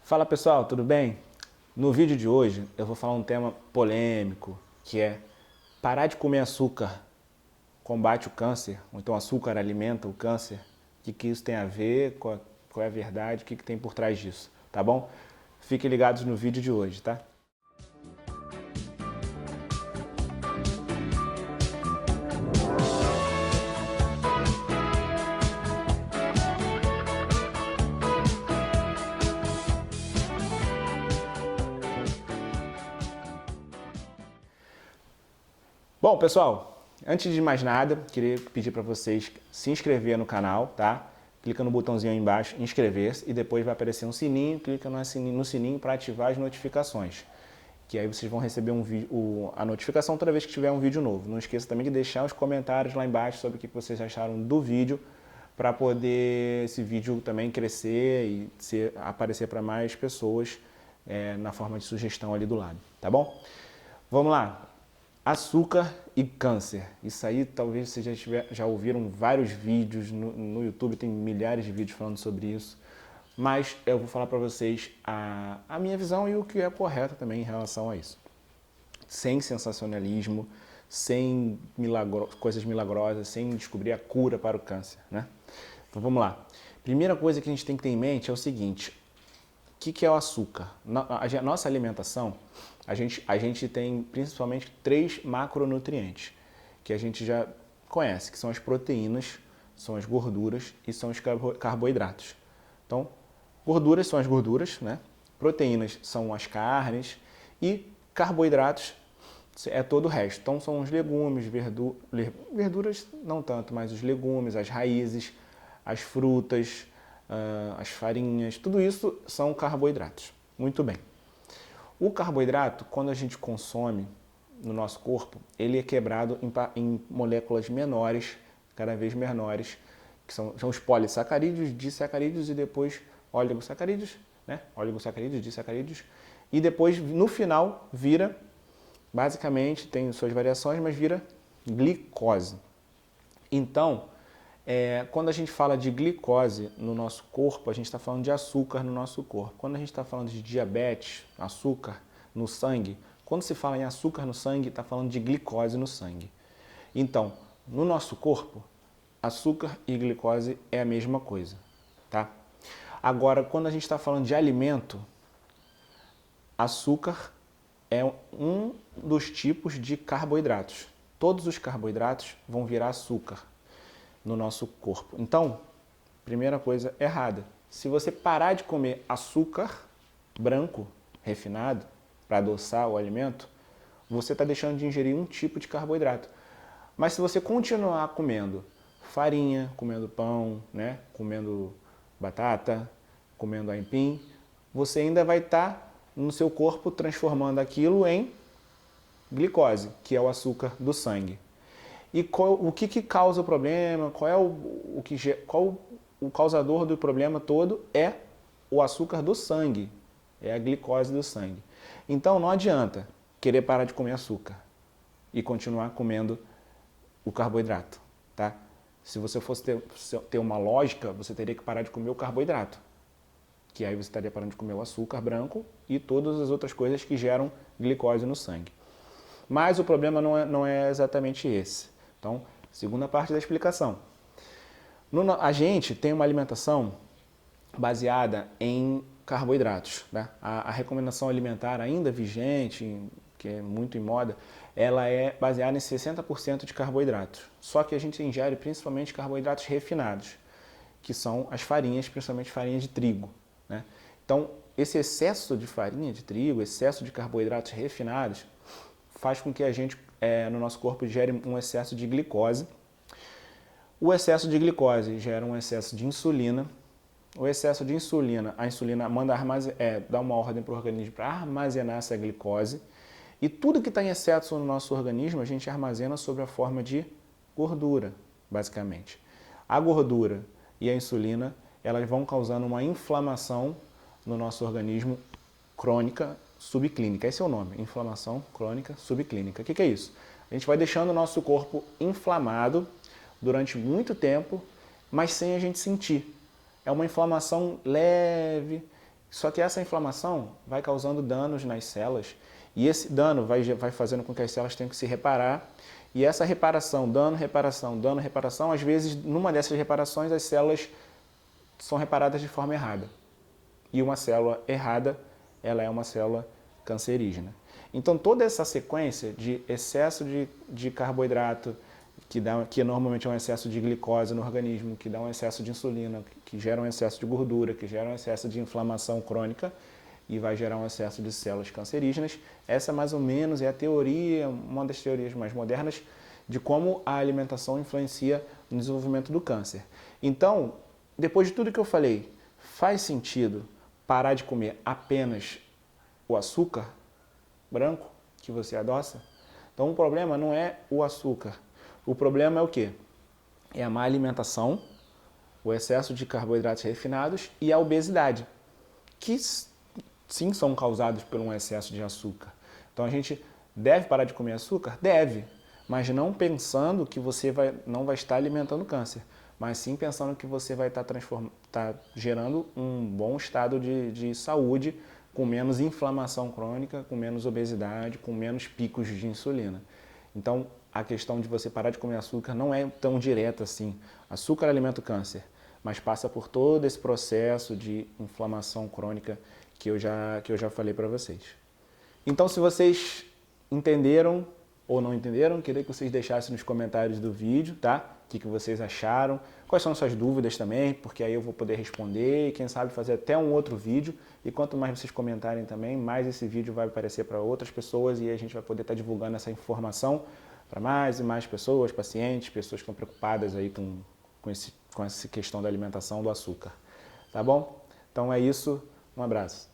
Fala pessoal, tudo bem? No vídeo de hoje eu vou falar um tema polêmico, que é parar de comer açúcar combate o câncer, ou então açúcar alimenta o câncer. O que isso tem a ver, qual é a verdade, o que tem por trás disso, tá bom? Fiquem ligados no vídeo de hoje, tá? Bom, pessoal, antes de mais nada, queria pedir para vocês se inscrever no canal, tá? Clica no botãozinho aí embaixo, inscrever-se, e depois vai aparecer um sininho, clica no sininho para ativar as notificações. Que aí vocês vão receber a notificação toda vez que tiver um vídeo novo. Não esqueça também de deixar os comentários lá embaixo sobre o que vocês acharam do vídeo, para poder esse vídeo também crescer e aparecer para mais pessoas na forma de sugestão ali do lado, tá bom? Vamos lá. Açúcar e câncer. Isso aí talvez vocês já ouviram vários vídeos no YouTube, tem milhares de vídeos falando sobre isso. Mas eu vou falar para vocês a minha visão e o que é correto também em relação a isso. Sem sensacionalismo, sem coisas milagrosas, sem descobrir a cura para o câncer, né? Então vamos lá. Primeira coisa que a gente tem que ter em mente é o seguinte: o que é o açúcar? A nossa alimentação, a gente tem principalmente 3 macronutrientes, que a gente já conhece, que são as proteínas, são as gorduras e são os carboidratos. Então, gorduras são as gorduras, né? Proteínas são as carnes e carboidratos é todo o resto. Então, são os legumes, verduras não tanto, mas os legumes, as raízes, as frutas, as farinhas, tudo isso são carboidratos. Muito bem. O carboidrato, quando a gente consome no nosso corpo, ele é quebrado em moléculas menores, cada vez menores, que são os polissacarídeos, disacarídeos e depois oligosacarídeos, né? Oligosacarídeos, disacarídeos, e depois no final vira, basicamente tem suas variações, mas vira glicose. Então, quando a gente fala de glicose no nosso corpo, a gente está falando de açúcar no nosso corpo. Quando a gente está falando de diabetes, açúcar no sangue, quando se fala em açúcar no sangue, está falando de glicose no sangue. Então, no nosso corpo, açúcar e glicose é a mesma coisa, tá? Agora, quando a gente está falando de alimento, açúcar é um dos tipos de carboidratos. Todos os carboidratos vão virar açúcar no nosso corpo. Então, primeira coisa errada. Se você parar de comer açúcar branco refinado para adoçar o alimento, você está deixando de ingerir um tipo de carboidrato. Mas se você continuar comendo farinha, comendo pão, né, comendo batata, comendo aipim, você ainda vai estar no seu corpo transformando aquilo em glicose, que é o açúcar do sangue. E o que causa o problema? Qual o causador do problema todo é o açúcar do sangue, é a glicose do sangue. Então não adianta querer parar de comer açúcar e continuar comendo o carboidrato, tá? Se você fosse ter uma lógica, você teria que parar de comer o carboidrato, que aí você estaria parando de comer o açúcar branco e todas as outras coisas que geram glicose no sangue. Mas o problema não é exatamente esse. Então, segunda parte da explicação. A gente tem uma alimentação baseada em carboidratos, né? A recomendação alimentar ainda vigente, que é muito em moda, ela é baseada em 60% de carboidratos. Só que a gente ingere principalmente carboidratos refinados, que são as farinhas, principalmente farinha de trigo, né? Então, esse excesso de farinha de trigo, excesso de carboidratos refinados, faz com que a gente, no nosso corpo, gere um excesso de glicose. O excesso de glicose gera um excesso de insulina. O excesso de insulina, a insulina dá uma ordem para o organismo para armazenar essa glicose. E tudo que está em excesso no nosso organismo, a gente armazena sob a forma de gordura, basicamente. A gordura e a insulina, elas vão causando uma inflamação no nosso organismo crônica subclínica. Esse é o nome, inflamação crônica subclínica. O que é isso? A gente vai deixando o nosso corpo inflamado durante muito tempo, mas sem a gente sentir. É uma inflamação leve Só que essa inflamação vai causando danos nas células e esse dano vai fazendo com que as células tenham que se reparar. E essa reparação, dano, reparação, às vezes, numa dessas reparações, as células são reparadas de forma errada. E uma célula errada, ela é uma célula cancerígena. Então, toda essa sequência de excesso de carboidrato, que normalmente é um excesso de glicose no organismo, que dá um excesso de insulina, que gera um excesso de gordura, que gera um excesso de inflamação crônica e vai gerar um excesso de células cancerígenas. Essa mais ou menos é a teoria, uma das teorias mais modernas, de como a alimentação influencia no desenvolvimento do câncer. Então, depois de tudo que eu falei, faz sentido parar de comer apenas o açúcar branco que você adoça? Então o problema não é o açúcar. O problema é o quê? É a má alimentação, o excesso de carboidratos refinados e a obesidade, que sim são causados por um excesso de açúcar. Então a gente deve parar de comer açúcar? Deve, mas não pensando que você não vai estar alimentando câncer, mas sim pensando que você vai estar gerando um bom estado de saúde, com menos inflamação crônica, com menos obesidade, com menos picos de insulina. Então, a questão de você parar de comer açúcar não é tão direta assim. Açúcar alimenta o câncer, mas passa por todo esse processo de inflamação crônica que eu já falei para vocês. Então, se vocês entenderam ou não entenderam, queria que vocês deixassem nos comentários do vídeo, tá? O que vocês acharam, quais são suas dúvidas também, porque aí eu vou poder responder e quem sabe fazer até um outro vídeo. E quanto mais vocês comentarem também, mais esse vídeo vai aparecer para outras pessoas e a gente vai poder estar divulgando essa informação para mais e mais pessoas, pacientes, pessoas que estão preocupadas aí com essa questão da alimentação do açúcar. Tá bom? Então é isso, um abraço.